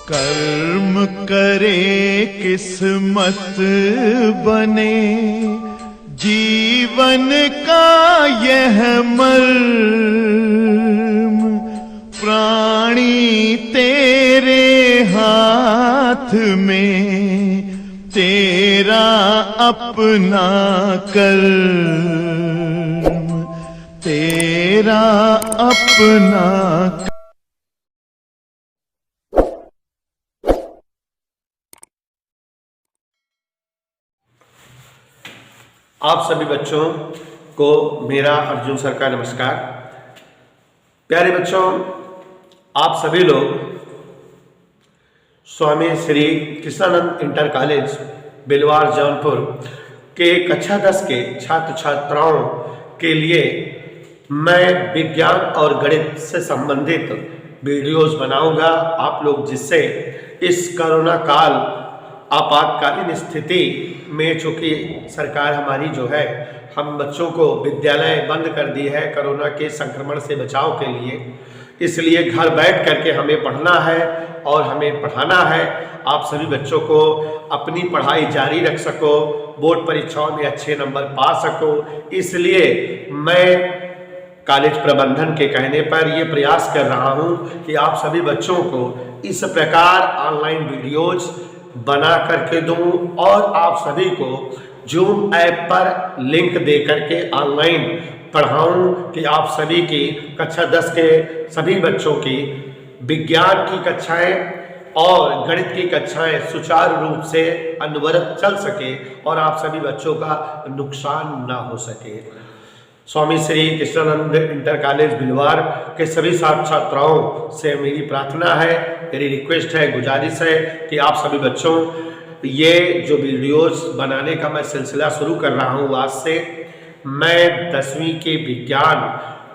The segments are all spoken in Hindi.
कर्म करे किस्मत बने, जीवन का यह मर्म, प्राणी तेरे हाथ में, तेरा अपना कर्म, तेरा अपना। आप सभी बच्चों को मेरा अर्जुन सर का नमस्कार। प्यारे बच्चों, आप सभी लोग स्वामी श्री कृष्णानंद इंटर कॉलेज बिलवार जौनपुर के कक्षा 10 के छात्र छात्राओं के लिए मैं विज्ञान और गणित से संबंधित वीडियोस बनाऊंगा। आप लोग जिससे इस कोरोना काल आपातकालीन स्थिति में, चूंकि सरकार हमारी जो है हम बच्चों को विद्यालय बंद कर दी है कोरोना के संक्रमण से बचाव के लिए, इसलिए घर बैठ करके हमें पढ़ना है और हमें पढ़ाना है। आप सभी बच्चों को अपनी पढ़ाई जारी रख सको, बोर्ड परीक्षाओं में अच्छे नंबर पा सको, इसलिए मैं कॉलेज प्रबंधन के कहने पर यह प्रयास कर रहा हूं कि आप सभी बच्चों को इस प्रकार ऑनलाइन वीडियोज बना करके दूं और आप सभी को जूम ऐप पर लिंक दे करके ऑनलाइन पढ़ाऊं कि आप सभी की कक्षा 10 के सभी बच्चों की विज्ञान की कक्षाएं और गणित की कक्षाएं सुचारू रूप से अनवरत चल सके और आप सभी बच्चों का नुकसान ना हो सके। स्वामी श्री कृष्णानंद इंटर कॉलेज बिलवार के सभी छात्र छात्राओं से मेरी प्रार्थना है, मेरी रिक्वेस्ट है, गुजारिश है कि आप सभी बच्चों ये जो वीडियोस बनाने का मैं सिलसिला शुरू कर रहा हूँ आज से, मैं 10वीं के विज्ञान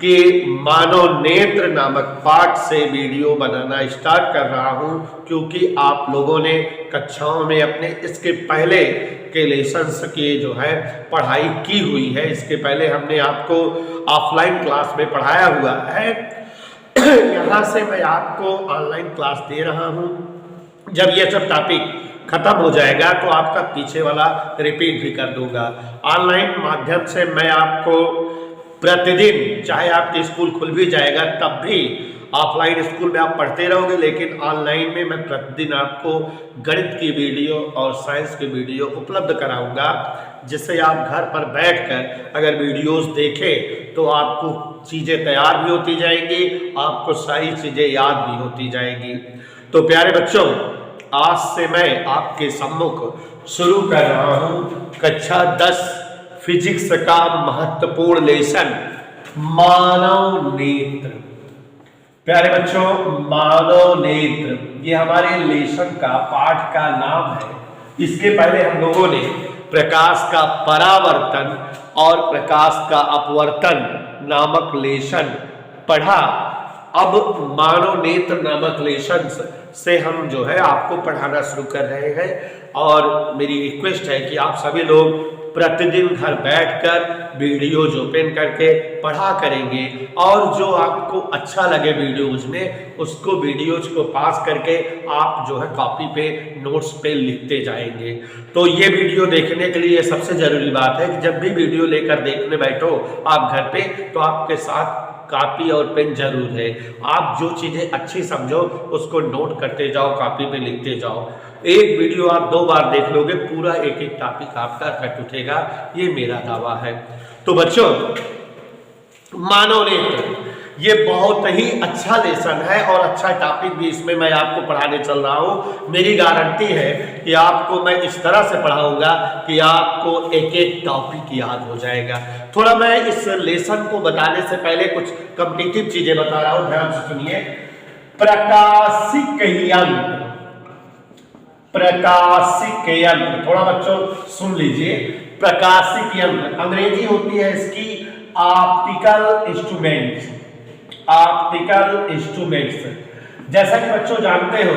के मानव नेत्र नामक पाठ से वीडियो बनाना स्टार्ट कर रहा हूँ, क्योंकि आप लोगों ने कक्षाओं में अपने इसके पहले के लेसन्स की जो है पढ़ाई की हुई है। इसके पहले हमने आपको ऑफलाइन क्लास में पढ़ाया हुआ है। यहाँ से मैं आपको ऑनलाइन क्लास दे रहा हूँ। जब ये सब टॉपिक खत्म हो जाएगा तो आपका पीछे वाला रिपीट भी कर दूंगा। ऑनलाइन माध्यम से मैं आपको प्रतिदिन, चाहे आपके स्कूल खुल भी जाएगा तब भी ऑफलाइन स्कूल में आप पढ़ते रहोगे, लेकिन ऑनलाइन में मैं प्रतिदिन आपको गणित की वीडियो और साइंस की वीडियो उपलब्ध कराऊंगा, जिससे आप घर पर बैठकर अगर वीडियोस देखें तो आपको चीज़ें तैयार भी होती जाएंगी, आपको सारी चीज़ें याद भी होती जाएंगी। तो प्यारे बच्चों, आज से मैं आपके सम्मुख शुरू कर रहा हूँ कक्षा 10 फिजिक्स का महत्वपूर्ण लेसन मानव नेत्र। प्यारे बच्चों, मानव नेत्र ये हमारे लेसन का पाठ का नाम है। इसके पहले हम लोगों ने प्रकाश का परावर्तन और प्रकाश का अपवर्तन नामक लेसन पढ़ा। अब मानव नेत्र नामक लेसन से हम जो है आपको पढ़ाना शुरू कर रहे हैं और मेरी रिक्वेस्ट है कि आप सभी लोग प्रतिदिन घर बैठकर वीडियोज ओपन करके पढ़ा करेंगे और जो आपको अच्छा लगे वीडियोज में उसको वीडियोज को पास करके आप जो है कॉपी पे नोट्स पे लिखते जाएंगे। तो ये वीडियो देखने के लिए सबसे जरूरी बात है कि जब भी वीडियो लेकर देखने बैठो आप घर पे, तो आपके साथ कॉपी और पेन जरूर है। आप जो चीजें अच्छी समझो उसको नोट करते जाओ, कॉपी पे लिखते जाओ। एक वीडियो आप 2 बार देख लोगे, पूरा एक एक टॉपिक आपका रट उठेगा, ये मेरा दावा है। तो बच्चों, मानव नेत्र ये बहुत ही अच्छा लेसन है और अच्छा टॉपिक भी इसमें मैं आपको पढ़ाने चल रहा हूँ। मेरी गारंटी है कि आपको मैं इस तरह से पढ़ाऊंगा कि आपको एक एक टॉपिक याद हो जाएगा। थोड़ा मैं इस लेसन को बताने से पहले कुछ कॉम्पिटिटिव चीजें बता रहा हूँ, ध्यान से सुनिए। प्रकाशिक यंत्र, प्रकाशिक यंत्र, थोड़ा बच्चों सुन लीजिए। प्रकाशिक यंत्र अंग्रेजी होती है इसकी ऑप्टिकल इंस्ट्रूमेंट्स, ऑप्टिकल इंस्ट्रूमेंट्स। जैसा कि बच्चों जानते हो,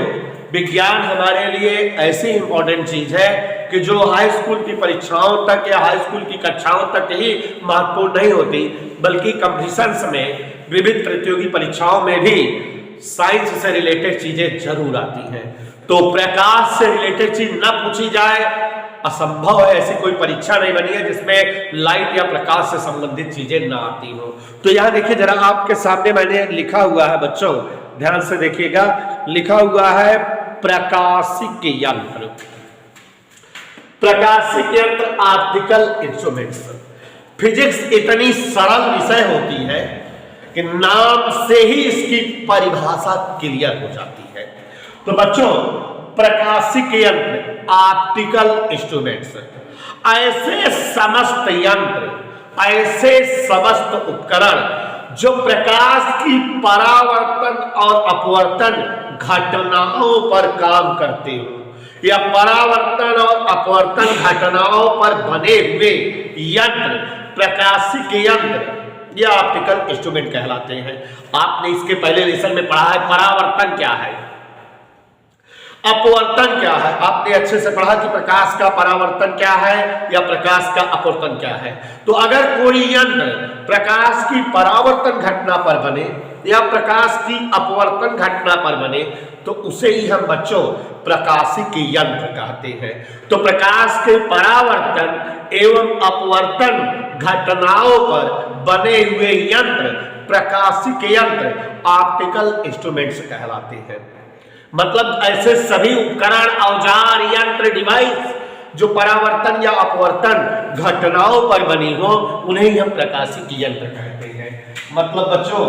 विज्ञान हमारे लिए ऐसी इंपॉर्टेंट चीज है कि जो हाई स्कूल की परीक्षाओं तक या हाई स्कूल की कक्षाओं तक ही महत्वपूर्ण नहीं होती, बल्कि कंपटीशंस में, विविध प्रतियोगी परीक्षाओं में भी साइंस से रिलेटेड चीजें जरूर आती हैं। तो प्रकाश से रिलेटेड चीज ना पूछी जाए असंभव है, ऐसी कोई परीक्षा नहीं बनी है जिसमें लाइट या प्रकाश से संबंधित चीजें ना आती हो। तो यहां देखिए जरा, आपके सामने मैंने लिखा हुआ है, बच्चों ध्यान से देखिएगा, लिखा हुआ है प्रकाशिक यंत्र। प्रकाशिक यंत्र ऑप्टिकल इंस्ट्रूमेंट्स। फिजिक्स इतनी सरल विषय होती है कि नाम से ही इसकी परिभाषा क्लियर हो जाती है। तो बच्चों, प्रकाशिक यंत्र ऑप्टिकल इंस्ट्रूमेंट्स ऐसे समस्त यंत्र, ऐसे समस्त उपकरण जो प्रकाश की परावर्तन और अपवर्तन घटनाओं पर काम करते हो या परावर्तन और अपवर्तन घटनाओं पर बने हुए यंत्र प्रकाशिक यंत्र या ऑप्टिकल इंस्ट्रूमेंट कहलाते हैं। आपने इसके पहले लेसन में पढ़ा है परावर्तन क्या है, अपवर्तन क्या है। आपने अच्छे से पढ़ा कि प्रकाश का परावर्तन क्या है या प्रकाश का अपवर्तन क्या है। तो अगर कोई यंत्र प्रकाश की परावर्तन घटना पर बने या प्रकाश की अपवर्तन घटना पर बने तो उसे ही हम बच्चों प्रकाशिक यंत्र कहते हैं। तो प्रकाश के परावर्तन एवं अपवर्तन घटनाओं पर बने हुए यंत्र प्रकाशिक यंत्र ऑप्टिकल इंस्ट्रूमेंट्स कहलाते हैं। मतलब ऐसे सभी उपकरण, औजार, यंत्र, डिवाइस जो परावर्तन या अपवर्तन घटनाओं पर बनी हो उन्हें ही हम प्रकाशिक यंत्र कहते हैं। मतलब बच्चों,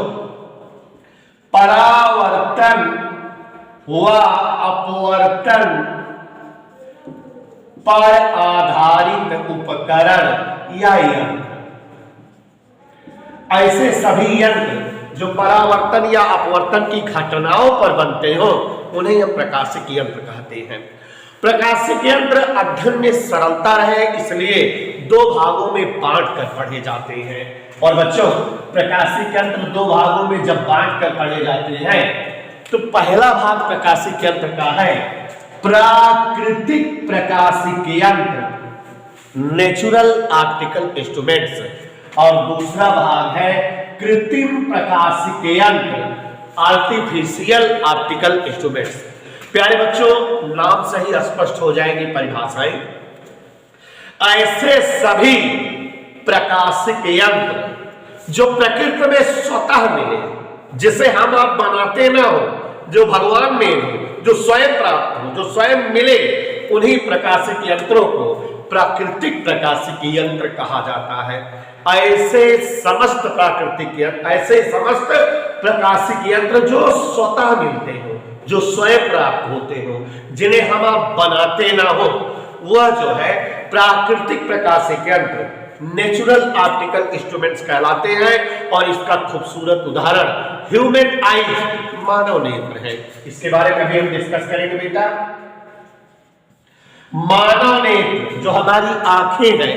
परावर्तन व अपवर्तन पर आधारित उपकरण या यंत्र, ऐसे सभी यंत्र जो परावर्तन या अपवर्तन की घटनाओं पर बनते हो उन्हें हम प्रकाशिक यंत्र कहते हैं। प्रकाशिक यंत्र अध्ययन में सरलता रहे इसलिए दो भागों में बांट कर पढ़े जाते हैं। और बच्चों, प्रकाशिक यंत्र दो भागों में जब बांट कर पढ़े जाते हैं तो पहला भाग प्रकाशिक यंत्र का है प्राकृतिक प्रकाशिक यंत्र, नेचुरल ऑप्टिकल इंस्ट्रूमेंट्स, और दूसरा भाग है कृत्रिम प्रकाशिक यंत्र, आर्टिफिशियल ऑप्टिकल इंस्ट्रूमेंट्स। प्यारे बच्चों, नाम से ही स्पष्ट हो जाएंगी परिभाषाएं। ऐसे सभी प्रकाशिक यंत्र जो प्रकृति में स्वतः मिले, जिसे हम आप बनाते ना हो, जो भगवान में हो, जो स्वयं प्राप्त हो, जो स्वयं मिले, उन्हीं प्रकाशिक यंत्रों को प्राकृतिक प्रकाशिक यंत्र कहा जाता है। ऐसे समस्त प्राकृतिक यंत्र, ऐसे समस्त प्रकाशिक यंत्र जो स्वतः मिलते हो, जो स्वयं प्राप्त होते हो, जिन्हें हम आप बनाते ना हो, वह जो है प्राकृतिक प्रकाशिक यंत्र, नेचुरल ऑप्टिकल इंस्ट्रूमेंट्स कहलाते हैं। और इसका खूबसूरत उदाहरण ह्यूमन आईज, मानव नेत्र है। इसके बारे में भी हम डिस्कस करेंगे बेटा। मानव नेत्र जो हमारी आंखें हैं,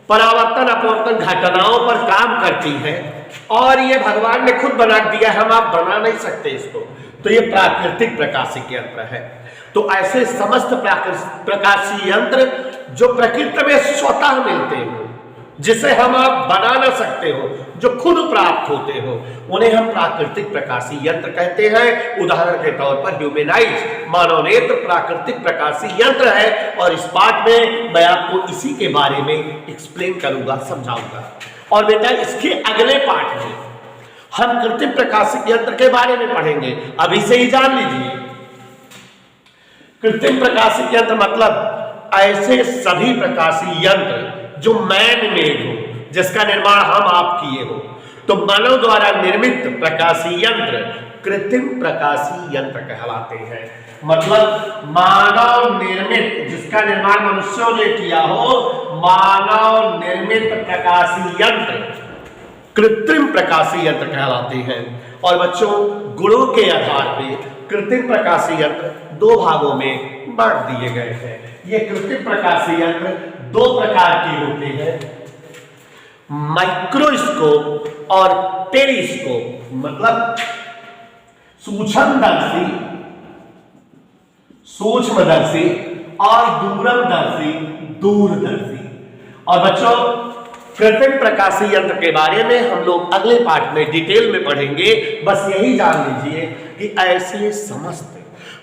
परावर्तन अपवर्तन घटनाओं पर काम करती है और ये भगवान ने खुद बना दिया, हम आप बना नहीं सकते इसको। तो ये प्राकृतिक प्रकाशिक यंत्र है। तो ऐसे समस्त प्रकाशीय यंत्र जो प्रकृति में स्वतः मिलते हो, जिसे हम आप बना ना सकते हो, जो खुद प्राप्त होते हो, उन्हें हम प्राकृतिक प्रकाशीय यंत्र कहते हैं। उदाहरण के तौर पर ह्यूमन आइज, मानव नेत्र प्राकृतिक प्रकाशीय यंत्र है। और इस पाठ में मैं आपको इसी के बारे में एक्सप्लेन करूंगा, समझाऊंगा। और बेटा, इसके अगले पाठ में हम कृत्रिम प्रकाशिक यंत्र के बारे में पढ़ेंगे। अभी से ही जान लीजिए, कृत्रिम प्रकाशिक यंत्र मतलब ऐसे सभी प्रकाशीय यंत्र जो मैन मेड हो, जिसका निर्माण हम आप किए हो। तो मानव द्वारा निर्मित प्रकाशीय यंत्र कृत्रिम प्रकाशीय यंत्र कहलाते हैं। मतलब मानव निर्मित, जिसका निर्माण मनुष्यों ने किया हो, मानव निर्मित प्रकाशीय यंत्र कृत्रिम प्रकाशीय यंत्र कहलाते हैं। और बच्चों, गुणों के आधार पर कृत्रिम प्रकाशीय यंत्र दो भागों में बांट दिए गए हैं। ये कृत्रिम प्रकाशीय यंत्र दो प्रकार के होते हैं, माइक्रोस्कोप और टेलीस्कोप। मतलब सूक्ष्मदर्शी, सूक्ष्मदर्शी और दूरदर्शी, दूरदर्शी। और बच्चों, कृत्रिम प्रकाशीय यंत्र के बारे में हम लोग अगले पार्ट में डिटेल में पढ़ेंगे। बस यही जान लीजिए कि ऐसे समस्त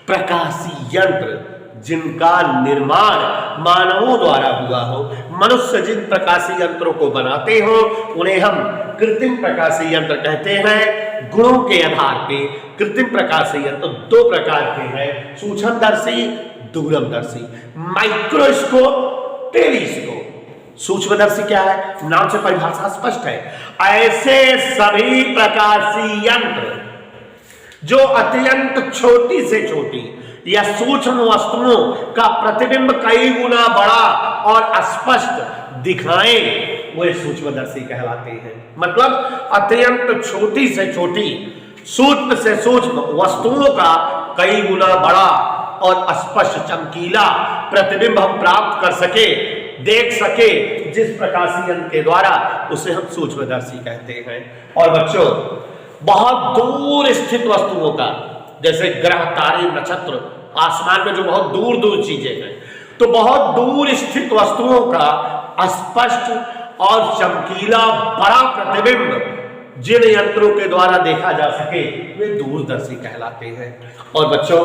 प्रकाशीय यंत्र जिनका निर्माण मानवों द्वारा हुआ हो, मनुष्य जिन प्रकाशीय यंत्रों को बनाते हो उन्हें हम कृत्रिम प्रकाशीय यंत्र कहते हैं। गुणों के आधार पे कृत्रिम प्रकाशीय यंत्र दो प्रकार के हैं, सूक्ष्मदर्शी, दूरदर्शी। Microscope, telescope. सूक्ष्मदर्शी क्या है? नाम से परिभाषा स्पष्ट है, ऐसे सभी प्रकाशीय यंत्र जो अत्यंत छोटी से छोटी या सूक्ष्म वस्तुओं का प्रतिबिंब कई गुना बड़ा और स्पष्ट दिखाएं, वे सूक्ष्मदर्शी कहलाते हैं। मतलब अत्यंत छोटी से छोटी, सूक्ष्म से सूक्ष्म वस्तुओं का कई गुना बड़ा और स्पष्ट चमकीला प्रतिबिंब हम प्राप्त कर सके, देख सके जिस प्रकाशीय यंत्र के द्वारा, उसे हम सूक्ष्मदर्शी कहते हैं। और बच्चों, बहुत दूर स्थित वस्तुओं का, जैसे ग्रह, तारे, नक्षत्र, आसमान में जो बहुत दूर दूर चीजें हैं, तो बहुत दूर स्थित वस्तुओं का स्पष्ट और चमकीला बड़ा प्रतिबिंब जिन यंत्रों के द्वारा देखा जा सके, वे दूरदर्शी कहलाते हैं। और बच्चों,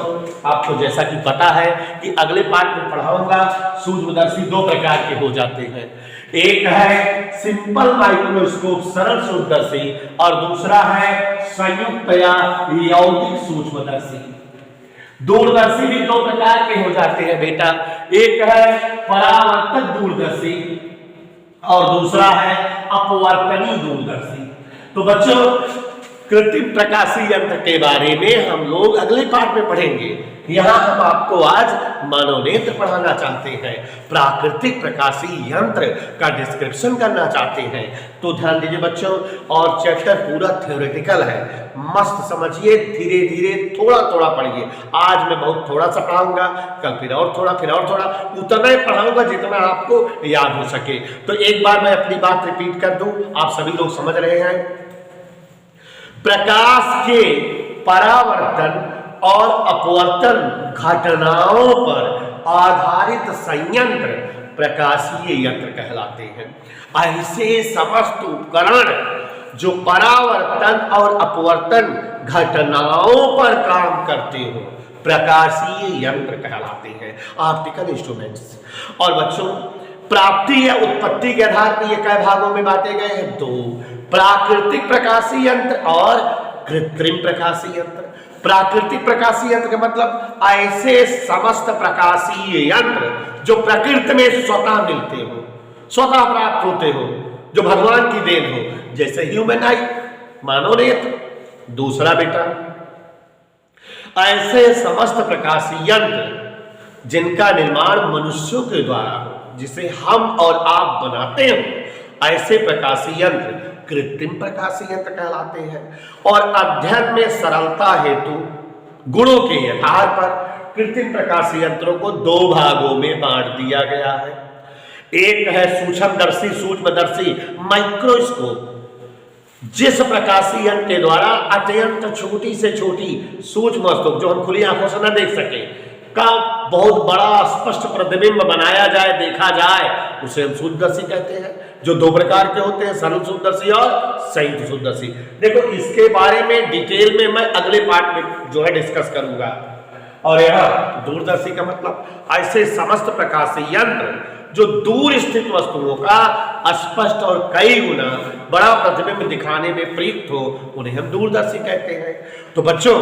आपको जैसा कि पता है कि अगले पाठ में पढ़ाऊंगा, सूक्ष्मदर्शी दो प्रकार के हो जाते हैं। एक है सिंपल माइक्रोस्कोप, सरल सूक्ष्मदर्शी, और दूसरा है संयुक्त या यौगिक सूक्ष्मदर्शी। दूरदर्शी भी दो प्रकार के हो जाते हैं बेटा, एक है परावर्तक दूरदर्शी और दूसरा है अपवर्तनी दूरदर्शी। तो बच्चों, कृत्रिम प्रकाशीय यंत्र के बारे में हम लोग अगले पाठ में पढ़ेंगे। यहाँ हम आपको आज मानव नेत्र पढ़ाना चाहते हैं, प्राकृतिक प्रकाशीय यंत्र का डिस्क्रिप्शन करना चाहते हैं। तो ध्यान दीजिए बच्चों, और चैप्टर पूरा थ्योरेटिकल है, मस्त समझिए, धीरे धीरे थोड़ा थोड़ा पढ़िए। आज मैं बहुत थोड़ा सा पढ़ाऊंगा, कल फिर और थोड़ा, फिर और थोड़ा, उतना ही पढ़ाऊंगा जितना आपको याद हो सके। तो एक बार मैं अपनी बात रिपीट कर दूं, आप सभी लोग समझ रहे हैं। प्रकाश के परावर्तन और अपवर्तन घटनाओं पर आधारित संयंत्र प्रकाशीय यंत्र कहलाते हैं। ऐसे समस्त उपकरण जो परावर्तन और अपवर्तन घटनाओं पर काम करते हो, प्रकाशीय यंत्र कहलाते हैं, ऑप्टिकल इंस्ट्रूमेंट्स। और बच्चों, प्राप्ति या उत्पत्ति के आधार पर ये कई भागों में बांटे गए हैं, दो, प्राकृतिक प्रकाशीय यंत्र और कृत्रिम प्रकाशीय यंत्र। प्राकृतिक प्रकाशीय यंत्र का मतलब ऐसे समस्त प्रकाशीय यंत्र जो प्रकृति में स्वतः मिलते हो, स्वतः प्राप्त होते हो, जो भगवान की देन हो, जैसे ह्यूमन आई, मानव नेत्र। दूसरा बेटा, ऐसे समस्त प्रकाशीय यंत्र जिनका निर्माण मनुष्यों के द्वारा हो, जिसे हम और आप बनाते हो, ऐसे प्रकाशीय यंत्र कृत्रिम प्रकाशीय यंत्र कहलाते हैं। और अध्ययन में सरलता हेतु गुणों के आधार पर कृत्रिम प्रकाशीय यंत्रों को दो भागों में बांट दिया गया है। एक है सूक्ष्मदर्शी, सूक्ष्मदर्शी, माइक्रोस्कोप, जिस प्रकाशीय यंत्र के द्वारा अत्यंत छोटी से छोटी सूक्ष्म वस्तु जो हम खुली आंखों से न देख सके का बहुत बड़ा स्पष्ट प्रतिबिंब बनाया जाए, देखा जाए, उसे हम सूक्ष्मदर्शी कहते हैं। जो दो प्रकार के होते हैं, सरल सूक्ष्मदर्शी और संयुक्त सूक्ष्मदर्शी। देखो, इसके बारे में डिटेल में मैं अगले पार्ट में जो है डिस्कस करूंगा। और यहाँ दूरदर्शी का मतलब ऐसे समस्त प्रकाशीय यंत्र जो दूर स्थित वस्तुओं का स्पष्ट और कई गुना बड़ा प्रतिबिंब दिखाने में प्रयुक्त हो, उन्हें हम दूरदर्शी कहते हैं। तो बच्चों,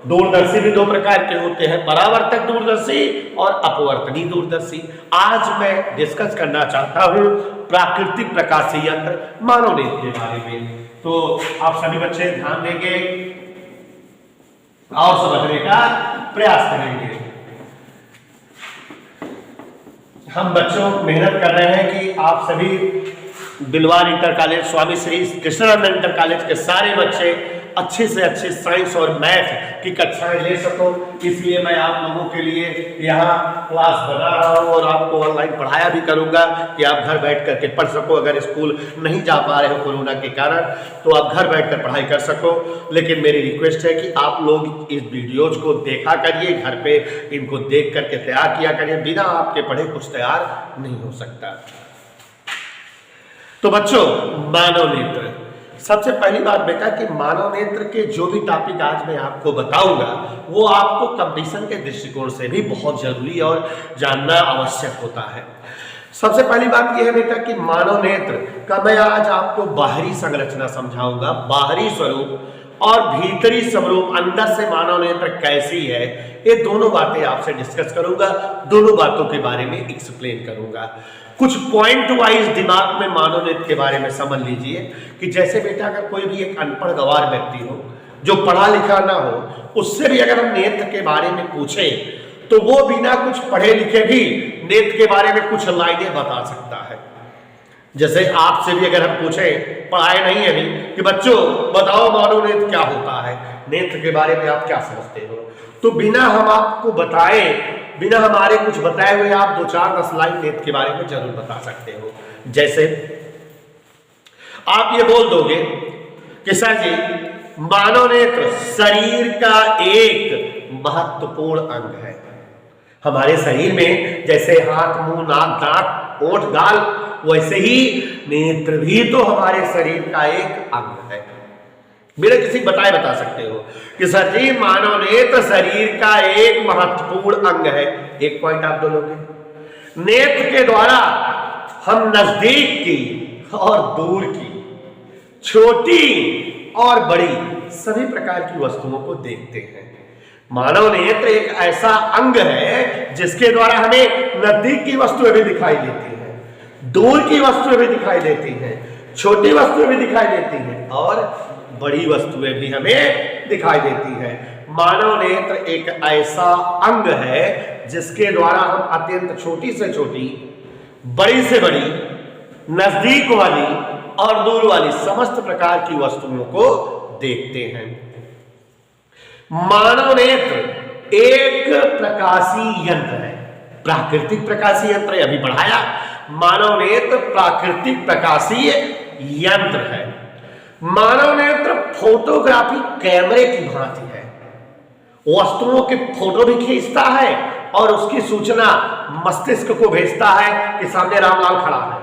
दूरदर्शी भी दो प्रकार के होते हैं, परावर्तक दूरदर्शी और अपवर्तनी दूरदर्शी। आज मैं डिस्कस करना चाहता हूं प्राकृतिक प्रकाशीय यंत्र, मानव नेत्र के बारे में। तो आप सभी बच्चे ध्यान देंगे और समझने का प्रयास करेंगे। हम बच्चों मेहनत कर रहे हैं कि आप सभी बिलवार इंटर कॉलेज, स्वामी श्री कृष्णानंद इंटर कॉलेज के सारे बच्चे अच्छे से अच्छे साइंस और मैथ की कक्षाएं ले सको। इसलिए मैं आप लोगों के लिए यहाँ क्लास बना रहा हूँ और आपको ऑनलाइन पढ़ाया भी करूँगा कि आप घर बैठ करके पढ़ सको। अगर स्कूल नहीं जा पा रहे हो कोरोना के कारण, तो आप घर बैठकर पढ़ाई कर सको। लेकिन मेरी रिक्वेस्ट है कि आप लोग इस वीडियोज को देखा करिए, घर पे इनको देख करके तैयार किया करिए। बिना आपके पढ़े कुछ तैयार नहीं हो सकता। तो बच्चों, मानव नेत्र, सबसे पहली बात बेटा कि मानव नेत्र के जो भी टॉपिक आज मैं आपको बताऊंगा वो आपको कंपटीशन के दृष्टिकोण से भी बहुत जरूरी और जानना आवश्यक होता है। सबसे पहली बात यह है बेटा कि मानव नेत्र का मैं आज आपको बाहरी संरचना समझाऊंगा, बाहरी स्वरूप और भीतरी स्वरूप, अंदर से मानव नेत्र कैसी है, ये दोनों बातें आपसे डिस्कस करूंगा, दोनों बातों के बारे में एक्सप्लेन करूंगा। कुछ पॉइंट वाइज दिमाग में मानव नेत्र के बारे में समझ लीजिए कि जैसे बेटा अगर कोई भी एक अनपढ़ गंवार व्यक्ति हो जो पढ़ा लिखा ना हो, उससे भी अगर हम नेत्र के बारे में पूछे तो वो बिना कुछ पढ़े लिखे भी नेत्र के बारे में कुछ लाइनें बता सकता है। जैसे आपसे भी अगर हम पूछे, पढ़ाए नहीं है अभी, कि बच्चों बताओ मानव नेत्र क्या होता है, नेत्र के बारे में आप क्या समझते हो, तो बिना हम आपको बताए, बिना हमारे कुछ बताए हुए आप 2-4-10 लाइन नेत्र के बारे में जरूर बता सकते हो। जैसे आप ये बोल दोगे कि सर जी मानव नेत्र शरीर का एक महत्वपूर्ण अंग है। हमारे शरीर में जैसे हाथ, मुंह, नाक, दांत, ओठ, गाल, वैसे ही नेत्र भी तो हमारे शरीर का एक अंग है। बिना किसी बताए बता सकते हो कि सर जी मानव नेत्र शरीर का एक महत्वपूर्ण अंग है। एक पॉइंट आप बोलोगे, नेत्र के द्वारा हम नजदीक की और दूर की, छोटी और बड़ी सभी प्रकार की वस्तुओं को देखते हैं। मानव नेत्र एक ऐसा अंग है जिसके द्वारा हमें नजदीक की वस्तुएं भी दिखाई देती हैं, दूर की वस्तुएं भी दिखाई देती हैं, छोटी वस्तुएं भी दिखाई देती हैं और बड़ी वस्तुएं भी हमें दिखाई देती हैं। मानव नेत्र एक ऐसा अंग है जिसके द्वारा हम अत्यंत छोटी से छोटी, बड़ी से बड़ी, नजदीक वाली और दूर वाली समस्त प्रकार की वस्तुओं को देखते हैं। मानव नेत्र एक प्रकाशीय यंत्र है, प्राकृतिक प्रकाशीय यंत्र, अभी बढ़ाया, मानव नेत्र प्राकृतिक प्रकाशीय यंत्र है। मानव नेत्र फोटोग्राफी कैमरे की भांति है, वस्तुओं के फोटो भी खींचता है और उसकी सूचना मस्तिष्क को भेजता है कि सामने रामलाल खड़ा है।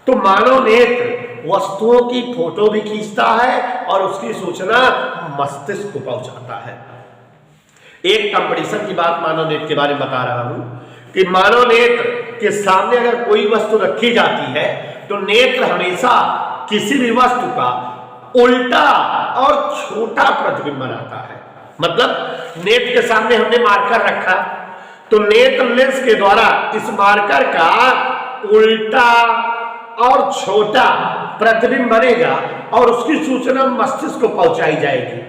तो मानव नेत्र वस्तुओं की फोटो भी खींचता है और उसकी सूचना मस्तिष्क को पहुंचाता है। एक कंपटीशन की बात मानव नेत्र के बारे में बता रहा हूं कि मानव नेत्र के सामने अगर कोई वस्तु रखी जाती है तो नेत्र हमेशा किसी भी वस्तु का उल्टा और छोटा प्रतिबिंब बनाता है। मतलब नेत्र के सामने हमने मार्कर रखा तो नेत्र लेंस के द्वारा इस मार्कर का उल्टा और छोटा प्रतिबिंब बनेगा और उसकी सूचना मस्तिष्क को पहुंचाई जाएगी।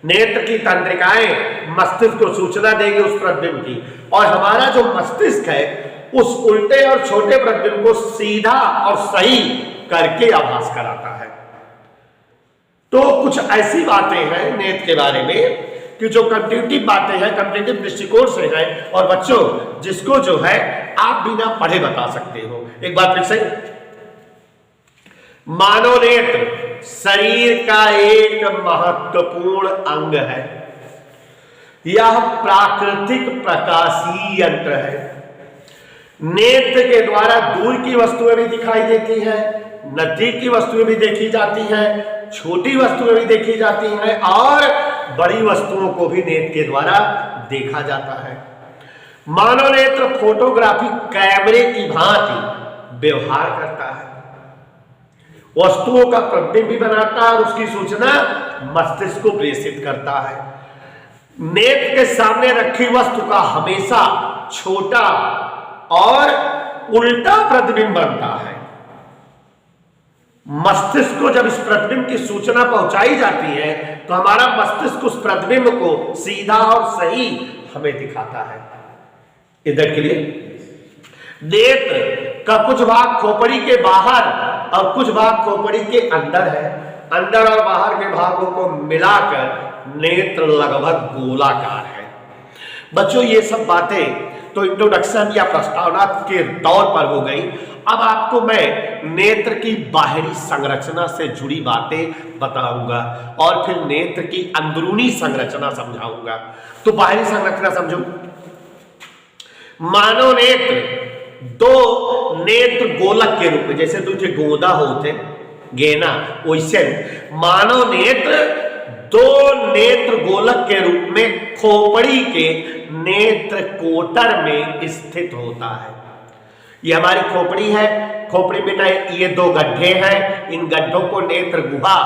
नेत्र की तंत्रिकाएं मस्तिष्क को सूचना देगी उस प्रतिबिंब की और हमारा जो मस्तिष्क है उस उल्टे और छोटे प्रतिबिंब को सीधा और सही करके आभास कराता है। तो कुछ ऐसी बातें हैं नेत्र के बारे में कि जो कॉम्पिटिटिव बातें हैं, कॉम्पिटिटिव दृष्टिकोण से है और बच्चों जिसको जो है आप बिना पढ़े बता सकते हो। एक बार फिर से, मानव नेत्र शरीर का एक महत्वपूर्ण अंग है, यह प्राकृतिक प्रकाशीय यंत्र है। नेत्र के द्वारा दूर की वस्तुएं भी दिखाई देती हैं, नजदीक की वस्तुएं भी देखी जाती हैं, छोटी वस्तुएं भी देखी जाती हैं और बड़ी वस्तुओं को भी नेत्र के द्वारा देखा जाता है। मानव नेत्र फोटोग्राफी कैमरे की भांति व्यवहार करता है, वस्तुओं का प्रतिबिंब भी बनाता है और उसकी सूचना मस्तिष्क को प्रेषित करता है। नेत्र के सामने रखी वस्तु का हमेशा छोटा और उल्टा प्रतिबिंब बनता है। मस्तिष्क को जब इस प्रतिबिंब की सूचना पहुंचाई जाती है तो हमारा मस्तिष्क उस प्रतिबिंब को सीधा और सही हमें दिखाता है। इधर के लिए नेत्र का कुछ भाग खोपड़ी के बाहर और कुछ भाग खोपड़ी के अंदर है। अंदर और बाहर के भागों को मिलाकर नेत्र लगभग गोलाकार है। बच्चों ये सब बातें तो इंट्रोडक्शन या प्रस्तावना के तौर पर हो गई। अब आपको मैं नेत्र की बाहरी संरचना से जुड़ी बातें बताऊंगा और फिर नेत्र की अंदरूनी संरचना समझाऊंगा। तो बाहरी संरचना समझो। मानव नेत्र दो नेत्र गोलक के रूप में, जैसे दूसरे गोदा होते गेना, वैसे मानव नेत्र दो नेत्र गोलक के रूप में खोपड़ी के नेत्र कोटर में स्थित होता है। ये हमारी खोपड़ी है, खोपड़ी में ना ये दो गड्ढे हैं, इन गड्ढों को नेत्र गुहा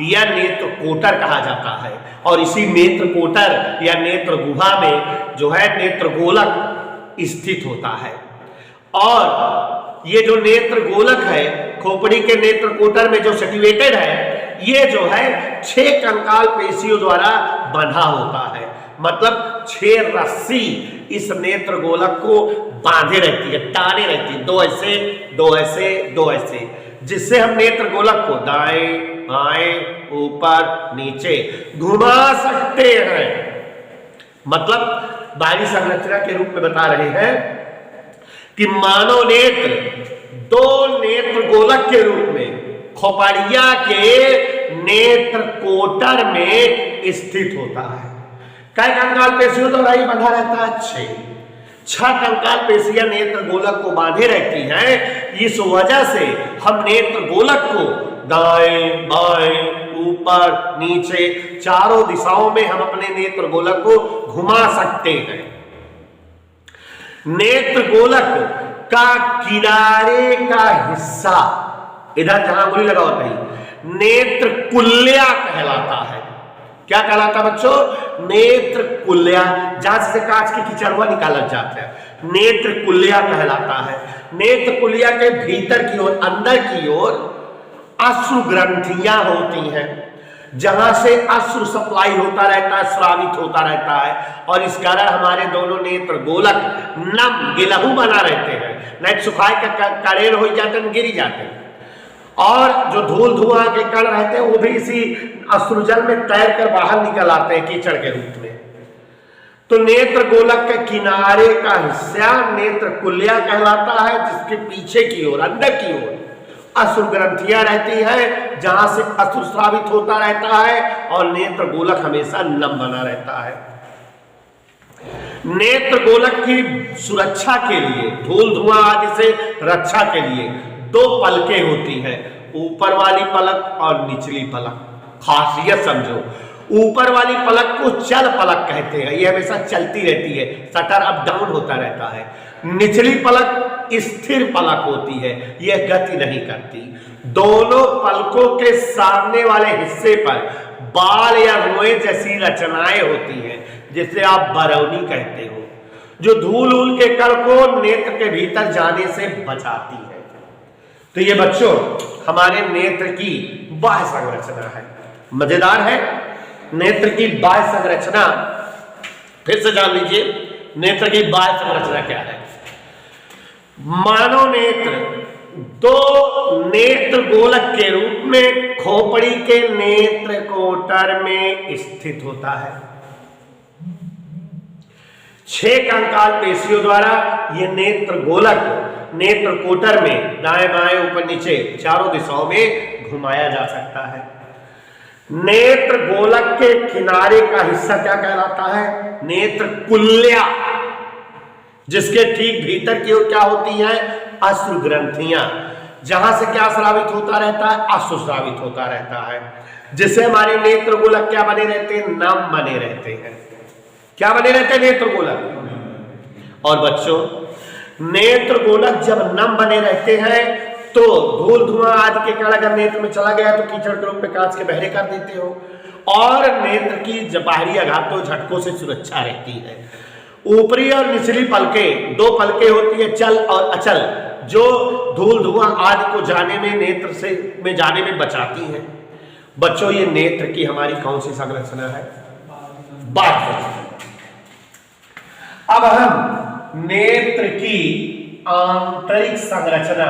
या नेत्र कोटर कहा जाता है। और इसी नेत्र कोटर या नेत्र गुहा में जो है नेत्र गोलक स्थित होता है। और ये जो नेत्र गोलक है खोपड़ी के नेत्र कोटर में जो सिचुएटेड है, ये जो है 6 कंकाल पेशियों द्वारा बंधा होता है। मतलब 6 रस्सी इस नेत्र गोलक को बांधे रहती है, टाने रहती है, 2 ऐसे 2 ऐसे 2 ऐसे, जिससे हम नेत्र गोलक को दाएं बाएं ऊपर नीचे घुमा सकते हैं। मतलब बाहरी संरचना के रूप में बता रहे हैं कि मानव नेत्र 2 नेत्र गोलक के रूप में खोपड़िया के नेत्र कोटर में स्थित होता है। कई कंकाल पेशियों द्वारा ही बंधा रहता है? 6 कंकाल पेशियां नेत्र गोलक को बांधे रहती हैं। इस वजह से हम नेत्र गोलक को दाएं बाएं ऊपर नीचे चारों दिशाओं में हम अपने नेत्र गोलक को घुमा सकते हैं। नेत्र गोलक का किनारे का हिस्सा, इधर जहां अंगुली लगाओ नहीं, नेत्र कुल्या कहलाता है। क्या कहलाता है बच्चों? नेत्र कुल्या, जहां से कांच की किचड़वा निकाला जाता है, नेत्र कुल्या कहलाता है। नेत्र कुल्या के भीतर की ओर, अंदर की ओर अश्रु ग्रंथियां होती हैं, जहां से अश्रु सप्लाई होता रहता है, स्रावित होता रहता है। और इस कारण हमारे दोनों नेत्र गोलक नम गिलहू बना रहते हैं, नहीं सुखाए का कड़ेल हो जाते हैं, गिरी जाते हैं। और जो धूल धुआं के कण रहते हैं वो भी इसी अश्रुजल में तैर कर बाहर निकल आते हैं कीचड़ के रूप में। तो नेत्र गोलक के किनारे का हिस्सा नेत्र कुल्या कहलाता है, जिसके पीछे की ओर, अंदर की ओर अश्रु ग्रंथियां रहती है, जहां से अश्रु स्रावित होता रहता है और नेत्र गोलक हमेशा नम बना रहता है। नेत्र गोलक की सुरक्षा के लिए, धूल धुआं आदि से रक्षा के लिए 2 पलकें होती हैं, ऊपर वाली पलक और निचली पलक। खासियत समझो, ऊपर वाली पलक को चल पलक कहते हैं, ये हमेशा चलती रहती है, शटर अप डाउन होता रहता है। निचली पलक स्थिर पलक होती है, यह गति नहीं करती। दोनों पलकों के सामने वाले हिस्से पर बाल या रोए जैसी रचनाएं होती हैं, जिसे आप बरौनी कहते हो, जो धूल उल के कण को नेत्र के भीतर जाने से बचाती है। तो ये बच्चों हमारे नेत्र की बाह्य संरचना है। मजेदार है नेत्र की बाह्य संरचना। फिर से जान लीजिए नेत्र की बाह्य संरचना क्या है। मानव नेत्र 2 नेत्र गोलक के रूप में खोपड़ी के नेत्र कोटर में स्थित होता है। 6 कंकाल पेशियों द्वारा यह नेत्र गोलक नेत्र कोटर में दाएं बाएं ऊपर नीचे चारों दिशाओं में घुमाया जा सकता है। नेत्र गोलक के किनारे का हिस्सा क्या कहलाता है? नेत्र कुल्या, जिसके ठीक भीतर की ओर क्या होती है? अश्रु ग्रंथियां, जहां से क्या स्रावित होता रहता है? अश्रु स्रावित होता रहता है, जिससे हमारे नेत्र गोलक क्या बने रहते हैं? नम बने रहते हैं। क्या बने रहते हैं? नेत्र गोलक। और बच्चों नेत्र गोलक जब नम बने रहते हैं तो धूल धुआं आदि के कण अगर नेत्र में चला गया तो कीचड़ के रूप में कांच के बहरे कर देते हो, और नेत्र की बाहरी आघातों झटकों से सुरक्षा रहती है। ऊपरी और निचली पलकें, 2 पलकें होती है चल और अचल, जो धूल धुआं आदि को जाने में नेत्र से में जाने में बचाती हैं। बच्चों ये नेत्र की हमारी कौन सी संरचना है? बाह्य। अब हम नेत्र की आंतरिक संरचना,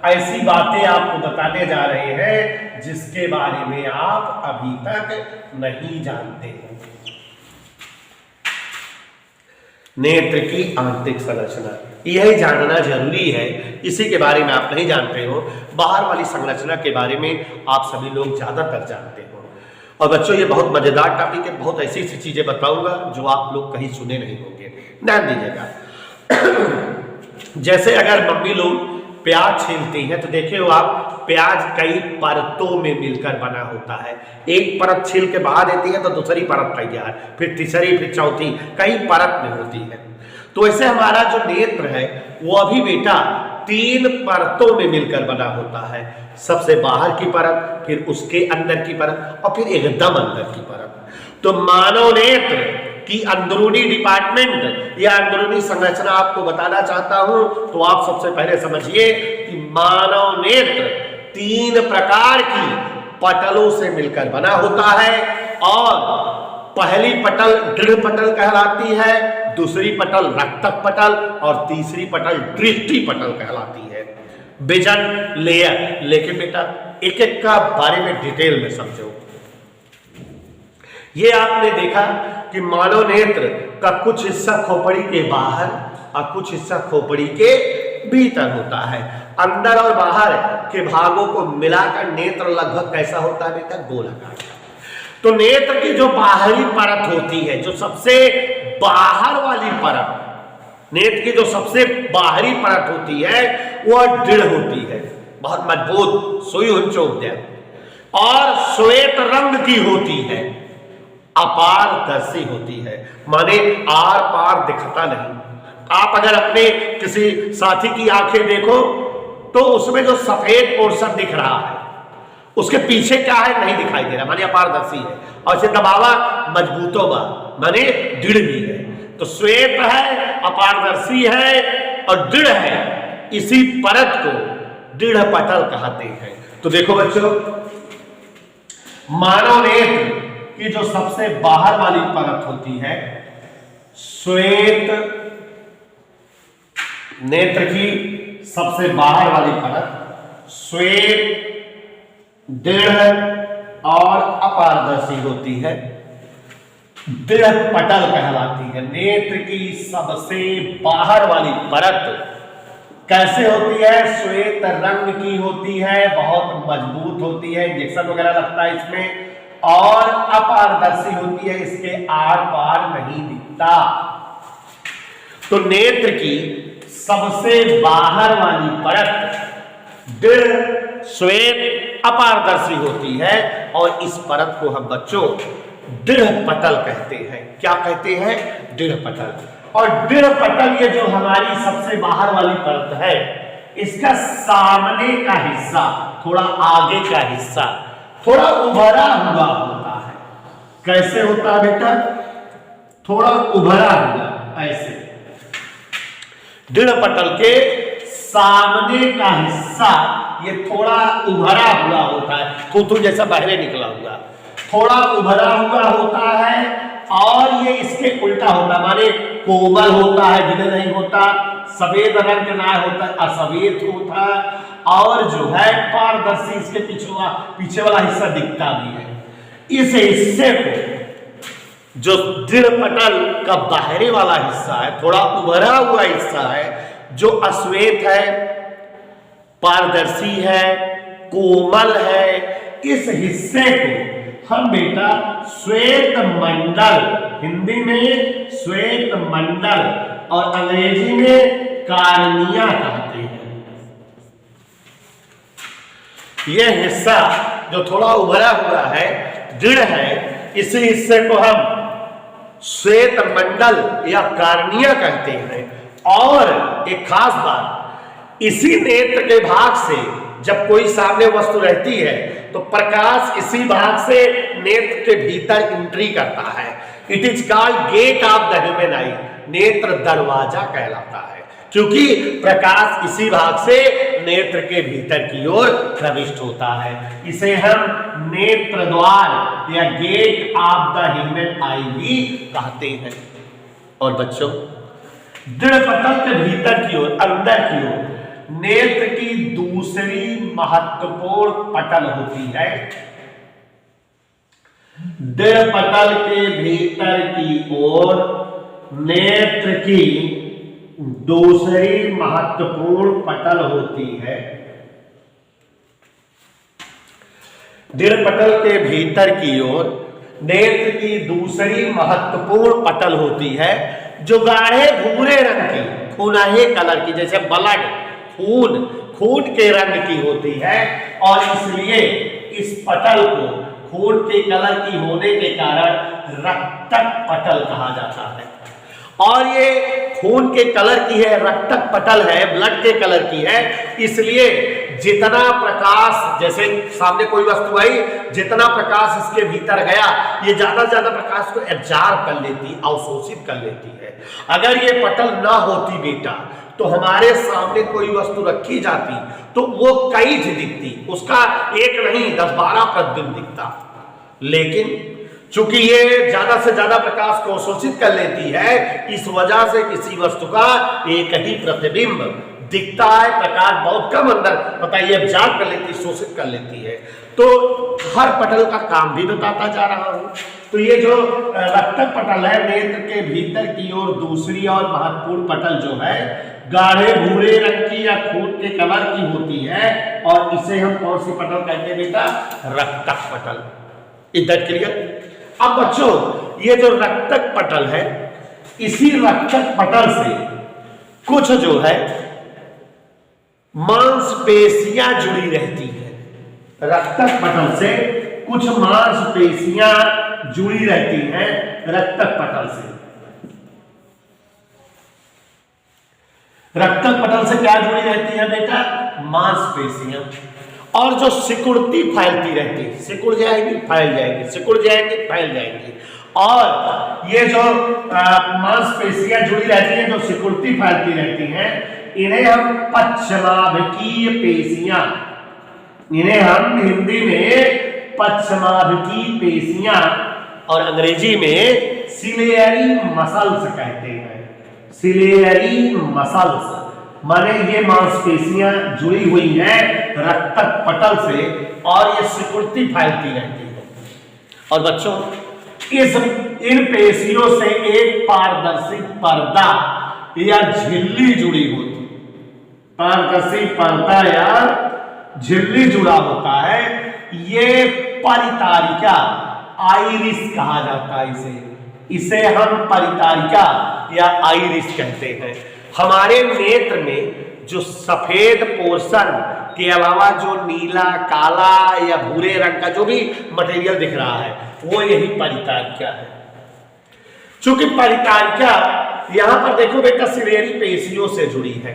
ऐसी बातें आपको बताने जा रहे हैं जिसके बारे में आप अभी तक नहीं जानते हो। नेत्र की आंतरिक संरचना यही जानना जरूरी है, इसी के बारे में आप नहीं जानते हो। बाहर वाली संरचना के बारे में आप सभी लोग ज्यादातर जानते हो। और बच्चों ये बहुत मजेदार टॉपिक है, बहुत ऐसी ऐसी चीजें बताऊंगा जो आप लोग कहीं सुने नहीं होंगे, ध्यान दीजिएगा। जैसे अगर मम्मी लोग प्याज छीलती हैं तो देखे हो आप, प्याज कई परतों में मिलकर बना होता है। एक परत छील के बहा देती है तो दूसरी परत तैयार, फिर तीसरी, फिर चौथी, कई परत में होती है। तो ऐसे हमारा जो नेत्र है वो अभी बेटा 3 परतों में मिलकर बना होता है। सबसे बाहर की परत, फिर उसके अंदर की परत और फिर एकदम अंदर की परत। तो मानव नेत्र की अंदरूनी डिपार्टमेंट या अंदरूनी संरचना आपको बताना चाहता हूं, तो आप सबसे पहले समझिए कि मानव नेत्र 3 प्रकार की पटलों से मिलकर बना होता है। और पहली पटल दृढ़ पटल कहलाती है, दूसरी पटल रक्तक पटल और तीसरी पटल दृष्टि पटल कहलाती है। Vision layer. लेकिन बेटा एक एक का बारे में डिटेल में समझो। ये आपने देखा कि मानव नेत्र का कुछ हिस्सा खोपड़ी के बाहर और कुछ हिस्सा खोपड़ी के भीतर होता है। अंदर और बाहर के भागों को मिलाकर नेत्र लगभग कैसा होता है बेटा? गोलाकार। तो नेत्र की जो बाहरी परत होती है, जो सबसे बाहर वाली परत, नेत्र की जो सबसे बाहरी परत होती है वह दृढ़ होती है, बहुत मजबूत, सुई हुई और श्वेत रंग की होती है, अपारदर्शी होती है, माने आर पार दिखता नहीं। आप अगर अपने किसी साथी की आंखें देखो तो उसमें जो सफेद पोर्शन दिख रहा है उसके पीछे क्या है नहीं दिखाई दे रहा, माने अपारदर्शी है। और इसे दबावा मजबूतो बा, माने दृढ़ भी है। तो श्वेत है, अपारदर्शी है और दृढ़ है, इसी परत को दृढ़ पटल कहते हैं। तो देखो बच्चों, मानव नेत्र की जो सबसे बाहर वाली परत होती है, श्वेत नेत्र की सबसे बाहर वाली परत श्वेत, दृढ़ और अपारदर्शी होती है, दृढ़ पटल कहलाती है। नेत्र की सबसे बाहर वाली परत कैसे होती है? श्वेत रंग की होती है, बहुत मजबूत होती है, इंजेक्शन वगैरह लगता है इसमें, और अपारदर्शी होती है, इसके आर पार नहीं दिखता। तो नेत्र की सबसे बाहर वाली परत दृढ़, श्वेत, अपारदर्शी होती है और इस परत को हम बच्चों दृढ़ पटल कहते हैं। क्या कहते हैं? दृढ़ पटल। और दृढ़ पटल ये जो हमारी सबसे बाहर वाली परत है, इसका सामने का हिस्सा, थोड़ा आगे का हिस्सा थोड़ा उभरा हुआ होता है। कैसे होता है बेटा? थोड़ा उभरा हुआ, ऐसे। दृढ़ पटल के सामने का हिस्सा ये थोड़ा उभरा हुआ होता है, थूथू जैसा बाहर निकला हुआ, थोड़ा उभरा हुआ होता है। और ये इसके उल्टा होता है, माने कोमल होता है, जिन्हें नहीं होता, सफेद रंग का ना होता, असफेद होता, और जो है पारदर्शी, इसके पीछे वाला हिस्सा दिखता भी है। इस हिस्से को जो दृढ़ पटल का बाहरी वाला हिस्सा है, थोड़ा उभरा हुआ हिस्सा है, जो अश्वेत है, पारदर्शी है, कोमल है, इस हिस्से को हम बेटा श्वेत मंडल, हिंदी में श्वेत मंडल और अंग्रेजी में कार्निया कहते हैं। यह हिस्सा जो थोड़ा उभरा हुआ है, दृढ़ है, इसी हिस्से को हम श्वेत मंडल या कार्निया कहते हैं। और एक खास बात, इसी नेत्र के भाग से जब कोई सामने वस्तु रहती है तो प्रकाश इसी भाग से नेत्र के भीतर एंट्री करता है। It is called gate of the human eye, नेत्र दरवाजा कहलाता है, क्योंकि प्रकाश इसी भाग से नेत्र के भीतर की ओर प्रविष्ट होता है। इसे हम नेत्र द्वार या gate of the human eye भी कहते हैं। और बच्चों, दृढ़ पटल के भीतर की ओर, अंदर की ओर नेत्र की दूसरी महत्वपूर्ण पटल होती है। दृढ़ पटल के भीतर की ओर नेत्र की दूसरी महत्वपूर्ण पटल होती है। दृढ़ पटल के भीतर की ओर नेत्र की दूसरी महत्वपूर्ण पटल होती है, जो गाढ़े भूरे रंग की खूनाहे कलर की, जैसे ब्लड, खून के रंग की होती है, और इसलिए इस पटल को खून के कलर की होने के कारण रक्तक पटल कहा जाता है। और ये खून के कलर की है, रक्तक पटल है, ब्लड के कलर की है, इसलिए जितना प्रकाश, जैसे सामने कोई वस्तु आई, जितना प्रकाश इसके भीतर गया, ये ज्यादा से ज्यादा प्रकाश को एब्जॉर्ब कर लेती, अवशोषित कर लेती है। अगर ये पटल ना होती बेटा, तो हमारे सामने कोई वस्तु रखी जाती तो वो कई दिखती, उसका एक नहीं 10-12 प्रतिबिंब दिखता। लेकिन चूंकि ये ज्यादा से ज्यादा प्रकाश को अवशोषित कर लेती है, इस वजह से किसी वस्तु का एक ही प्रतिबिंब दिखता है, प्रकाश बहुत कम अंदर बताइए एब्जॉर्ब कर लेती, शोषित कर लेती है। तो हर पटल का काम भी बताता जा रहा हूं। तो ये जो रक्तक पटल है, नेत्र के भीतर की ओर दूसरी और महत्वपूर्ण पटल जो है गाढ़े भूरे रंग की या खून के कलर की होती है, और इसे हम कौन सी पटल कहते हैं बेटा? रक्तक पटल। इधर क्लियर? अब बच्चों, ये जो रक्तक पटल है, इसी रक्तक पटल से कुछ जो है मांसपेशियां जुड़ी रहती है। रक्तक पटल से कुछ मांसपेशियां जुड़ी रहती हैं रक्तक पटल से। रक्तक पटल से क्या जुड़ी रहती है बेटा? मांसपेशियां। और जो सिकुड़ती फैलती रहती है, सिकुड़ जाएगी फैल जाएगी, सिकुड़ जाएगी फैल जाएगी। और ये जो मांसपेशियां जुड़ी रहती हैं, जो सिकुड़ती फैलती रहती हैं, इन्हें हम पश्चमाभिकीय पेशियां, इन्हें हम हिंदी में पश्चमाभिकीय पेशियां और अंग्रेजी में सिलियरी मसल्स कहते हैं। सिलियरी मसल्स माने ये मांसपेशियां जुड़ी हुई हैं रक्तक पटल से, और ये सिकुड़ती फैलती रहती है। और बच्चों, इन पेशियों से एक पारदर्शी पर्दा या झिल्ली जुड़ी होती, पारदर्शी पर्दा या झिल्ली जुड़ा होता है। ये परितारिका, आइरिस कहा जाता है इसे हम परितारिका या आइरिस कहते हैं। हमारे नेत्र में जो सफेद पोर्शन के अलावा जो नीला, काला या भूरे रंग का जो भी मटेरियल दिख रहा है, वो यही परितारिका है। चूंकि परितारिका यहां पर देखो बेटा सिलेरी पेशियों से जुड़ी है,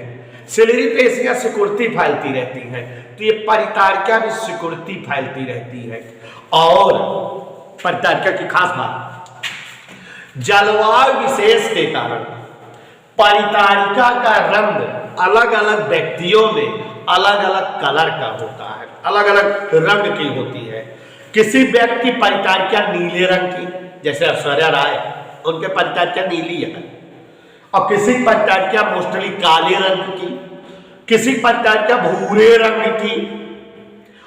सिलेरी पेशियां सिकुड़ती फैलती रहती हैं, तो ये परितारिका भी सिकुड़ती फैलती रहती है। और परितारिका की खास बात, जलवायु विशेष के कारण परितारिका का रंग अलग अलग व्यक्तियों में अलग अलग कलर का होता है, अलग अलग रंग की होती है। किसी व्यक्ति परितारिका नीले रंग की, जैसे ऐश्वर्या राय, उनके परितारिका नीली है। और किसी परितारिका मोस्टली काले रंग की, किसी परितारिका भूरे रंग की,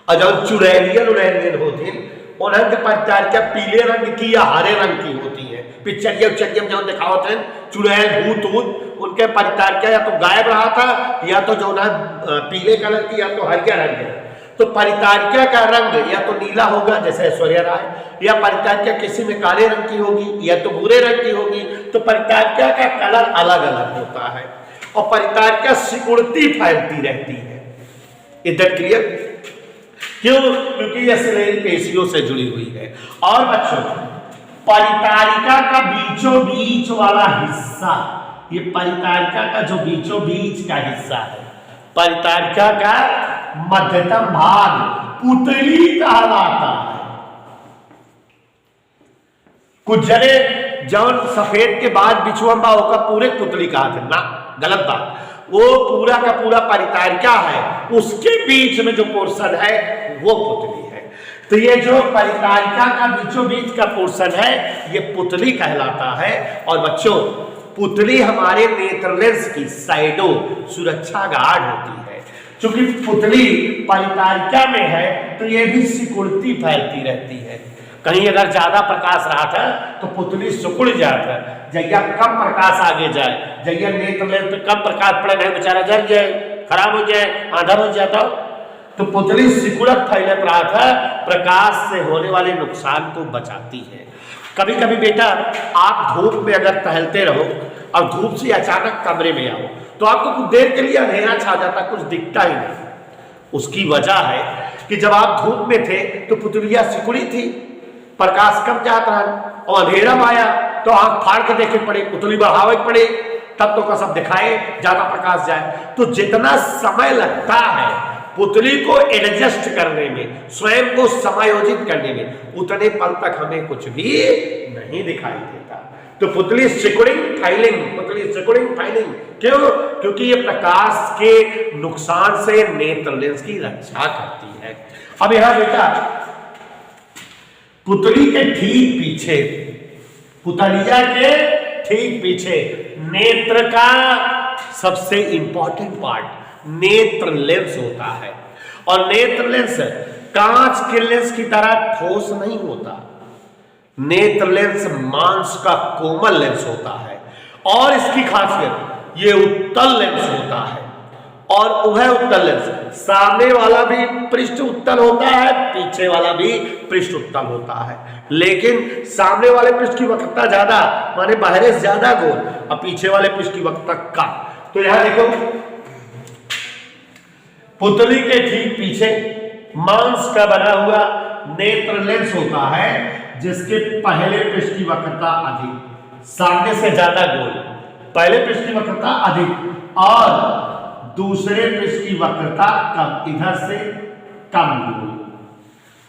और जब चुड़ैलियन होती है उनके परितारिका पीले रंग की या हरे रंग की होती है। पिक्चरिया में जो दिखावत है चुड़ैल भूत, उनके परितारिका या तो गायब रहा था, या तो जो ना पीले कलर की, या तो हरिया रंग है। तो परितारिका का रंग या तो नीला होगा जैसे ऐश्वर्या राय, या परितारिका किसी में काले रंग की होगी या तो भूरे रंग की होगी। तो परितारिका का कलर अलग अलग होता है, और परितारिका सिकुड़ती फैलती रहती है। इधर क्लियर? क्यों? क्योंकि यह सिलेरी पेशियों से जुड़ी हुई है। और बच्चों, परितारिका का बीचों बीच वाला हिस्सा, ये परितारिका का जो बीचों बीच का हिस्सा है, परितारिका का मध्यतम भाग पुतली कहलाता है। कुछ जने जौन सफेद के बाद बिछुअम बा ओका पूरे पुतली कहा थे ना, गलत बात। वो पूरा का पूरा परितारिका है, उसके बीच में जो पोर्शन है वो पुतली है। तो ये जो परितारिका का बीचों बीच का पोर्शन है ये पुतली कहलाता है। और बच्चों, पुतली हमारे नेत्र लेंस की साइडो सुरक्षा गार्ड होती है। क्योंकि पुतली परितारिका में है तो ये भी सिकुड़ती फैलती रहती है। कहीं अगर ज्यादा प्रकाश रहा था तो पुतली सिकुड़ जाता है, जैया कम प्रकाश आगे जाए, जैया नेत्र लेंस पे कम प्रकाश पड़े नहीं, बेचारा जल जाए, खराब हो जाए, आंधा हो जाता, तो पुतली सिकुड़त फैलत रहा था, प्रकाश से होने वाले नुकसान को बचाती है। कभी कभी बेटा आप धूप में अगर टहलते रहो और धूप से अचानक कमरे में आओ तो आपको कुछ देर के लिए अंधेरा छा जाता, कुछ दिखता ही नहीं। उसकी वजह है कि जब आप धूप में थे तो पुतलियां सिकुड़ी थी, प्रकाश कम जाता है, और अंधेरा में आया तो आंख फाड़ के देखे पड़े, पुतली बढ़ावे पड़े, तब तो कसम दिखाए ज्यादा प्रकाश जाए। तो जितना समय लगता है पुतली को एडजस्ट करने में, स्वयं को समायोजित करने में, उतने पल तक हमें कुछ भी नहीं दिखाई देता। तो पुतली सिकुड़िंग फाइलिंग, पुतली सिकुड़िंग फाइलिंग क्यों? क्योंकि ये प्रकाश के नुकसान से नेत्र लेंस की रक्षा करती है। अब यहां बेटा पुतली के ठीक पीछे, पुतलिया के ठीक पीछे नेत्र का सबसे इंपॉर्टेंट पार्ट नेत्र लेंस होता है। और नेत्र लेंस कांच के लेंस की तरह ठोस नहीं होता। नेत्र लेंस मांस का कोमल लेंस होता है और इसकी खासियत ये उत्तल लेंस होता है और उभय उत्तल लेंस, सामने वाला भी पृष्ठ उत्तल होता है, पीछे वाला भी पृष्ठ उत्तल होता है। लेकिन सामने वाले पृष्ठ की वक्रता ज्यादा, माने बाहर से ज्यादा गोल, और पीछे वाले पृष्ठ की वक्रता कम। तो यहां देखो पुतली के ठीक पीछे मांस का बना हुआ नेत्र लेंस होता है जिसके पहले पृष्ठ की वक्रता अधिक, सामने से ज्यादा गोल, पहले पृष्ठ की वक्रता अधिक और दूसरे पृष्ठ की वक्रता कम, इधर से कम गोल।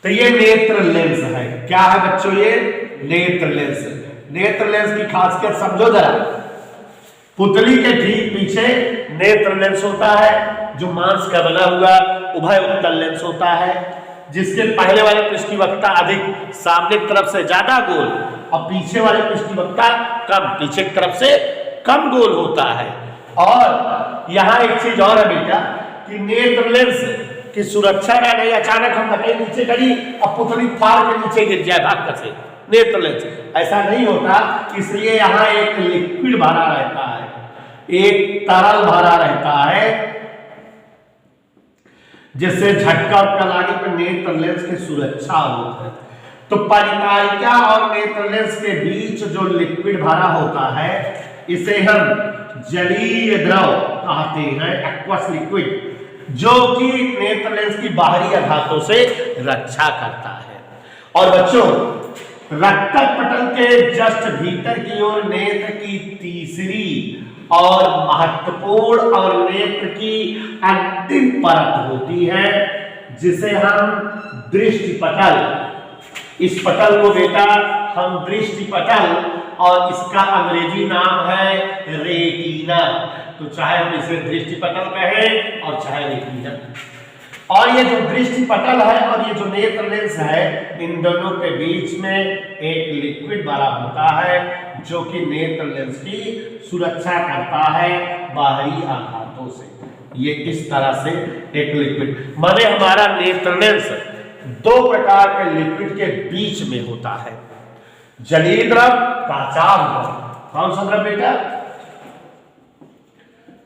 तो ये नेत्र लेंस है। क्या है बच्चों? ये नेत्र लेंस। नेत्र लेंस की खासियत समझो जरा। पुतली के ठीक पीछे नेत्र लेंस होता है जो मांस का बना हुआ उभय उत्तल लेंस होता है जिसके पहले वाले पृष्ठ की वक्रता अधिक, सामने की तरफ से ज्यादा गोल और पीछे वाले पृष्ठ की वक्रता कम, पीछे की तरफ से कम गोल होता है। और यहां एक चीज और है बेटा कि नेत्र लेंस की सुरक्षा रह गई, अचानक हम कहीं नीचे करी और पुतली फाड़ के नीचे गिर जाए भाग से, नेत्र लेंस ऐसा नहीं होता। इसलिए यहां एक लिक्विड भरा रहता है, एक तरल भरा रहता है जिससे झटका उटका लागे पर नेत्र लेंस की सुरक्षा होती है। तो परिकारिका और नेत्र लेंस के बीच जो लिक्विड भरा होता है इसे हम जलीय द्रव कहते हैं, एक्वस लिक्विड, जो कि नेत्र लेंस की बाहरी आघातों से रक्षा करता है। और बच्चों रक्तक पटल के जस्ट भीतर की ओर नेत्र की तीसरी और महत्वपूर्ण और नेत्र की अंतिम परत होती है जिसे हम दृष्टि पटल, इस पटल को बेटा हम दृष्टि पटल, और इसका अंग्रेजी नाम है रेटिना। तो चाहे हम इसे दृष्टि पटल कहें और चाहे रेटिना। और ये जो दृष्टि पटल है और ये जो नेत्र लेंस है, इन दोनों के बीच में एक लिक्विड भरा होता है जो कि नेत्र लेंस की सुरक्षा करता है बाहरी आघातों से। ये इस तरह से एक लिक्विड, माने हमारा नेत्र लेंस दो प्रकार के लिक्विड के बीच में होता है, जलीय द्रव, काचाभ द्रव। कौन सा द्रव बेटा?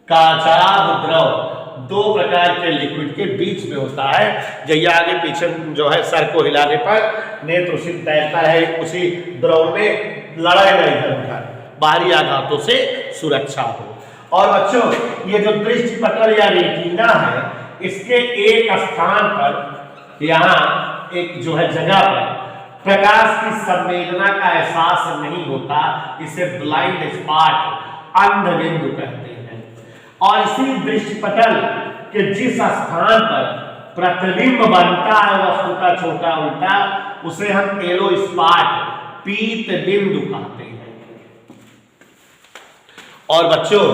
काचाभ द्रव दो प्रकार के लिक्विड के बीच में होता है। जैसे आगे पीछे जो है सर को हिलाने पर नेत्र उसी तैरता है, उसी द्रव में लड़ाई नहीं इधर बाहरी आघातों से सुरक्षा हो। और बच्चों ये जो दृष्टि पटल या रेटिना है, इसके एक स्थान पर यहाँ एक जो है जगह पर प्रकाश की संवेदना का एहसास नहीं होता, इसे ब्लाइंड स्पॉट, अंध बिंदु कहते हैं। और इसी दृष्टि पटल के जिस स्थान पर प्रतिबिंब बनता है वस्तु का छोटा उल्टा, उसे हम एलो स्पॉट, पीत बिंदु कहते हैं। और बच्चों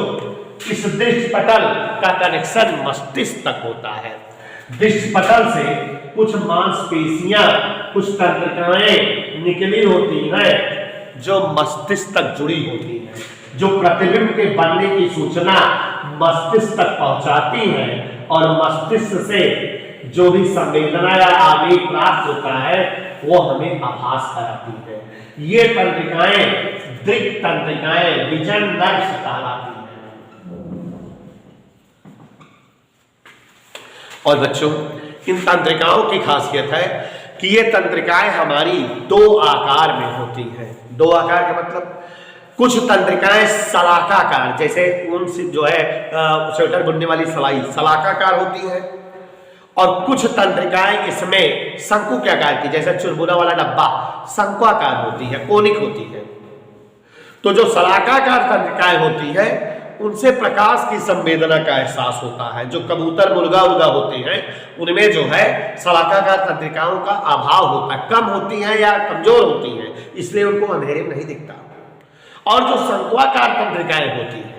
इस दृष्टि पटल का कनेक्शन मस्तिष्क तक होता है। दृष्टि पटल से कुछ मांसपेशियां, कुछ तंत्रिकाएं निकली होती हैं जो मस्तिष्क तक जुड़ी होती हैं, जो प्रतिबिंब के बनने की सूचना मस्तिष्क तक पहुंचाती हैं और मस्तिष्क से जो भी संवेदना या आवेग प्राप्त होता है वो हमें आभास कराती है। ये तंत्रिकाएं दृक तंत्रिकाएं, विजन नर्व्स कहलाती हैं। और बच्चों इन तंत्रिकाओं की खासियत है कि ये तंत्रिकाएं हमारी दो आकार में होती हैं। दो आकार के मतलब कुछ तंत्रिकाएं सलाकाकार, जैसे ऊन से जो है स्वेटर बुनने वाली सलाई सलाकाकार होती है, और कुछ तंत्रिकाएं इसमें शंकु के आकार की, जैसे चुरमुरा वाला डब्बा शंक्वाकार होती है, कोनिक होती है। तो जो सलाकाकार तंत्रिकाएं होती है उनसे प्रकाश की संवेदना का एहसास होता है। जो कबूतर मुर्गा उर्गा होते हैं उनमें जो है सलाकाकार तंत्रिकाओं का अभाव होता है, कम होती हैं या कमजोर होती हैं, इसलिए उनको अंधेरे में नहीं दिखता। और जो शंक्वाकार तंत्रिकाएं होती हैं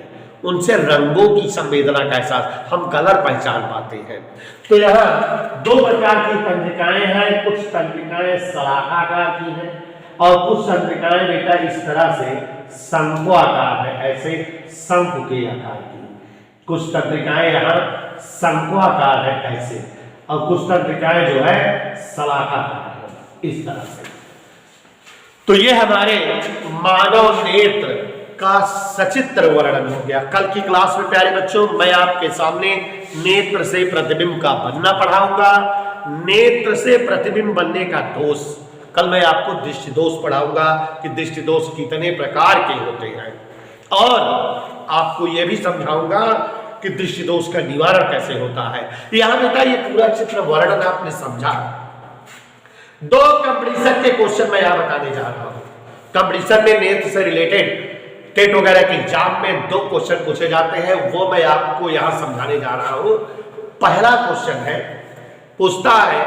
उनसे रंगों की संवेदना का एहसास, हम कलर पहचान पाते हैं। तो यहाँ दो प्रकार की तंत्रिकाएं हैं, कुछ तंत्रिकाएं सलाकाकार की हैं और कुछ तंत्रिकाएं बेटा इस तरह से शंक्वाकार है, ऐसे शंकु के आकार की। कुछ तंत्रिकाएं यहाँ शंक्वाकार है ऐसे, और कुछ तंत्रिकाएं जो है सलाकाकार है इस तरह से। तो ये हमारे मानव नेत्र का सचित्र वर्णन हो गया। कल की क्लास में प्यारे बच्चों मैं आपके सामने नेत्र से प्रतिबिंब का बनना पढ़ाऊंगा, नेत्र से प्रतिबिंब बनने का दोष। कल मैं आपको दृष्टि दोष पढ़ाऊंगा कि दृष्टि दोष कितने प्रकार के होते हैं, और आपको यह भी समझाऊंगा कि दृष्टि दोष का निवारण कैसे होता है। यहां बेटा ये पूरा चित्र वर्णन आपने समझा। दो कंपटीशन के क्वेश्चन मैं यहां बताने जा रहा हूं। कंपटीशन में नेत्र से रिलेटेड टेट वगैरह के एग्जाम में दो क्वेश्चन पूछे जाते हैं, वो मैं आपको यहां समझाने जा रहा हूं। पहला क्वेश्चन है, पूछता है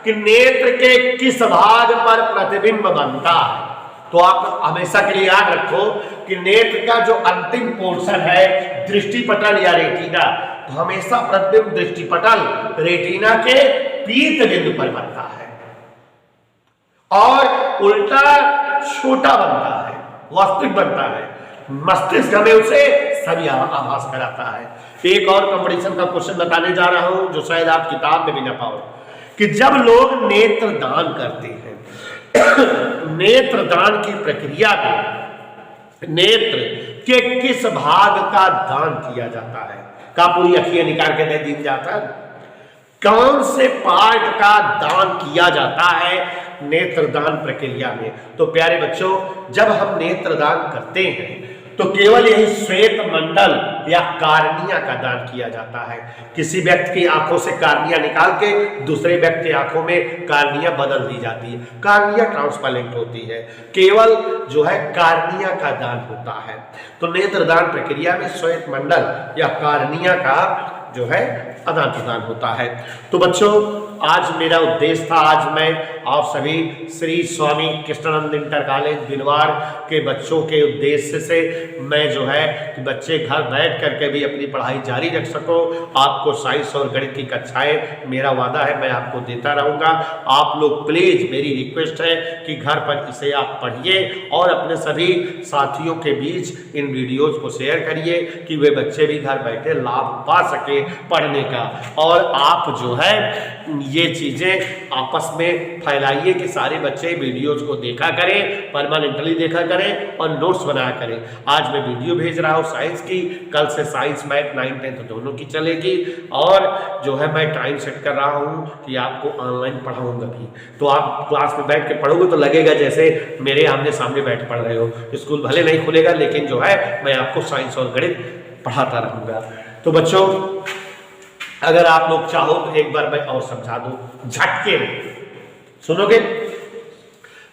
कि नेत्र के किस भाग पर प्रतिबिंब बनता है। तो आप हमेशा के लिए याद रखो कि नेत्र का जो अंतिम पोर्शन है दृष्टिपटल या रेटिना, तो हमेशा प्रतिबिंब दृष्टिपटल रेटिना के पीत बिंदु पर बनता है, और उल्टा छोटा बनता है, वास्तविक बनता है, मस्तिष्क हमें उसे सभी आभास कराता है। एक और कंपटीशन का क्वेश्चन बताने जा रहा हूं जो शायद आप किताब में भी ना पाओ, कि जब लोग नेत्र दान करते हैं नेत्र दान की प्रक्रिया में नेत्र के किस भाग का दान किया जाता है? का पूरी अखियां निकाल के दे दी जाता है? कौन से पार्ट का दान किया जाता है नेत्रदान प्रक्रिया में? तो प्यारे बच्चों, जब हम नेत्रदान करते हैं तो केवल यही श्वेत मंडल या कार्निया का दान किया जाता है। किसी व्यक्ति की आंखों से कार्निया निकाल के दूसरे व्यक्ति की आंखों में कार्निया बदल दी जाती है, कार्निया ट्रांसपेरेंट होती है, केवल जो है कार्निया का दान होता है। तो नेत्रदान प्रक्रिया में श्वेत मंडल या कार्निया का जो है आदान प्रदान होता है। तो बच्चों, आज मेरा उद्देश्य था, आज मैं आप सभी श्री स्वामी कृष्णानंद इंटर कॉलेज बिलवार के बच्चों के उद्देश्य से मैं जो है कि बच्चे घर बैठ करके भी अपनी पढ़ाई जारी रख सको। आपको साइंस और गणित की कक्षाएं मेरा वादा है मैं आपको देता रहूँगा। आप लोग प्लीज़, मेरी रिक्वेस्ट है कि घर पर इसे आप पढ़िए और अपने सभी साथियों के बीच इन वीडियोज़ को शेयर करिए कि वे बच्चे भी घर बैठे लाभ पा सके पढ़ने का। और आप जो है ये चीज़ें आपस में फैलाइए कि सारे बच्चे वीडियोज़ को देखा करें, परमानेंटली देखा करें और नोट्स बनाया करें। आज मैं वीडियो भेज रहा हूँ साइंस की, कल से साइंस मैथ 9th 10th दोनों की चलेगी। और जो है मैं टाइम सेट कर रहा हूँ कि आपको ऑनलाइन पढ़ाऊँगा भी, तो आप क्लास में बैठ के पढ़ोगे तो लगेगा जैसे मेरे आमने सामने बैठ पढ़ रहे हो। स्कूल भले नहीं खुलेगा लेकिन जो है मैं आपको साइंस और गणित पढ़ाता रहूँगा। तो बच्चों, अगर आप लोग चाहो तो एक बार मैं और समझा दूं झटके में, सुनोगे?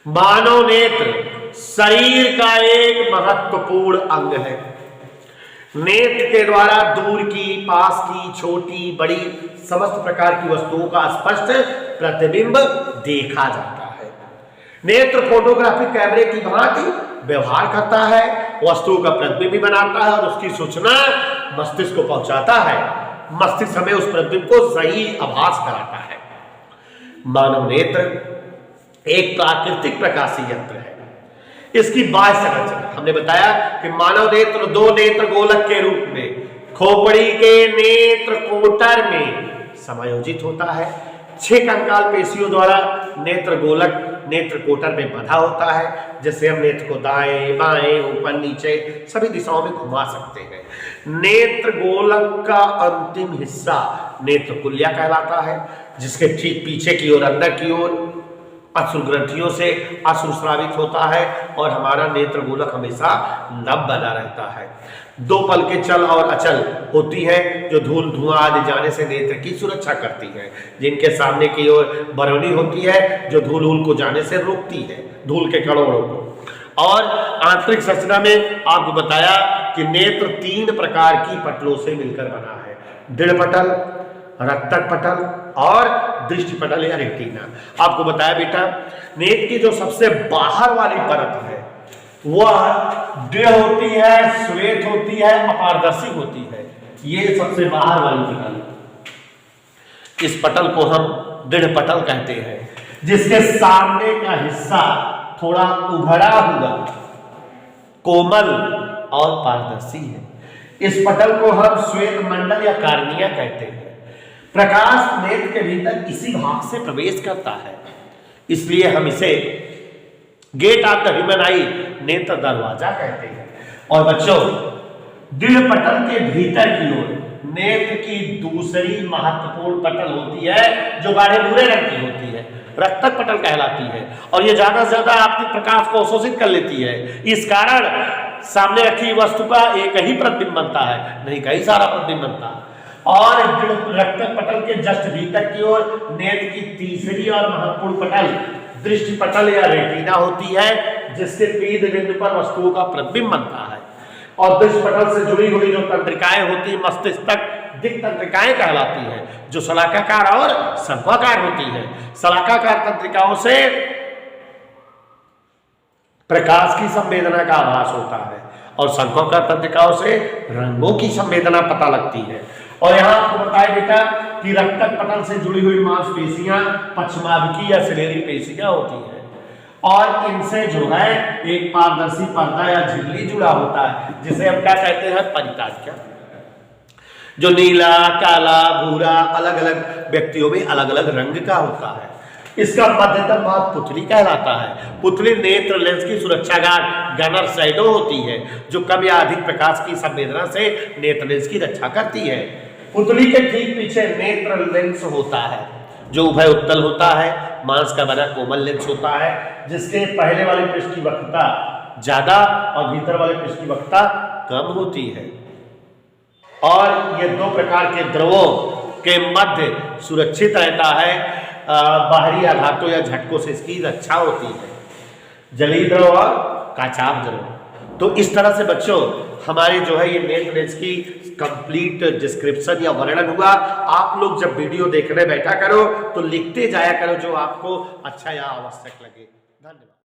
मानव नेत्र शरीर का एक महत्वपूर्ण अंग है। नेत्र के द्वारा दूर की, पास की, छोटी बड़ी समस्त प्रकार की वस्तुओं का स्पष्ट प्रतिबिंब देखा जाता है। नेत्र फोटोग्राफी कैमरे की भांति व्यवहार करता है, वस्तुओं का प्रतिबिंब भी बनाता है और उसकी सूचना मस्तिष्क को पहुंचाता है। मस्तिष्क हमें उस प्रतिबिंब को सही आभास कराता है। मानव नेत्र एक प्राकृतिक प्रकाशीय यंत्र है। इसकी बाह्य संरचना हमने बताया कि मानव नेत्र दो नेत्र गोलक के रूप में खोपड़ी के नेत्र कोटर में समायोजित होता है। 6 कंकाल पेशियों द्वारा नेत्र गोलक नेत्र कोटर में बंधा होता है, जिससे हम नेत्र को दाएं बाएं ऊपर नीचे सभी दिशाओं में घुमा सकते हैं। नेत्र गोलक का अंतिम हिस्सा नेत्र कुलिया कहलाता है, जिसके ठीक पीछे की ओर अंदर की ओर अश्रु ग्रंथियों से अश्रु स्रावित होता है और हमारा नेत्र गोलक हमेशा नम बना रहता है। दो पल के चल और अचल होती है जो धूल धुआं आदि जाने से नेत्र की सुरक्षा करती है। जिनके सामने की ओर बरौनी होती है जो धूल उल को जाने से रोकती है, धूल के कणों को। और आंतरिक संरचना में आपको बताया कि नेत्र 3 प्रकार की पटलों से मिलकर बना है, दृढ़ पटल, रक्तक पटल और दृष्टि पटल या रेटिना। आपको बताया बेटा नेत्र की जो सबसे बाहर वाली परत है वह दृढ़ होती है, श्वेत होती है, अपारदर्शी होती है। ये सबसे बाहर वाली पटल, इस पटल को हम दृढ़ पटल कहते हैं, जिसके सामने का हिस्सा थोड़ा उभरा हुआ, कोमल और पारदर्शी है। इस पटल को हम श्वेत मंडल या कार्निया कहते हैं। प्रकाश नेत्र के भीतर इसी भाग से प्रवेश करता है, इसलिए हम इसे gate of the human eye, नेत्र दरवाजा कहते हैं। और बच्चों दृढ़ पटल के भीतर की ओर नेत्र की दूसरी महत्वपूर्ण पटल होती है जो गाढ़े भूरे रंग की होती है, रक्तक पटल कहलाती है। और ये ज्यादा से ज्यादा आपके प्रकाश को अवशोषित कर लेती है। इस कारण सामने रखी वस्तु का एक ही प्रतिबिंब बनता है, नहीं कई सारा प्रतिबिंब बनता है। और रक्तक पटल के जस्ट भीतर की ओर नेत्र की तीसरी और महत्वपूर्ण पटल दृष्टि पटल या रेटिना होती है, जिसके पीध बिंदु पर वस्तुओं का प्रतिबिंब बनता है। और दृष्टि पटल से जुड़ी हुई जो तंत्रिकाएं होती है मस्तिष्क तक दिक् तंत्रिकाएं कहलाती है, जो शलाकाकार और शंक्वाकार होती है। शलाकाकार तंत्रिकाओं से प्रकाश की संवेदना का आभास होता है और शंक्वाकार तंत्रिकाओं से रंगों की संवेदना पता लगती है। और यहाँ आपको बताया बेटा कि रक्तक पटल से जुड़ी हुई मांसपेशियां पश्चिमाभिकी या सिलेरी पेशियां होती है और इनसे जो है एक पारदर्शी पर्दा या झिल्ली जुड़ा होता है, जिसे हम क्या कहते हैं, परिताज्या, जो नीला, काला, भूरा अलग अलग व्यक्तियों में अलग अलग रंग का होता है। इसका मध्यतम भाग पुतली कहलाता है। पुतली नेत्र लेंस की सुरक्षागार गनर शैडो होती है, जो कम या अधिक प्रकाश की संवेदना से नेत्र लेंस की रक्षा करती है। पुतली के ठीक पीछे नेत्र लेंस होता है जो उभय उत्तल होता है, मांस का बना कोमल लेंस होता है, जिसके पहले वाले पृष्ठ की वक्रता ज्यादा और भीतर वाले पृष्ठ की वक्रता कम होती है। और ये 2 प्रकार के द्रवों के मध्य सुरक्षित रहता है, बाहरी आघातों या झटकों से इसकी रक्षा होती है, जलीय द्रव और काचाभ द्रव। तो इस तरह से बच्चों हमारे जो है ये नेत्र लेंस की कंप्लीट डिस्क्रिप्शन या वर्णन हुआ। आप लोग जब वीडियो देखने बैठा करो तो लिखते जाया करो जो आपको अच्छा या आवश्यक लगे। धन्यवाद।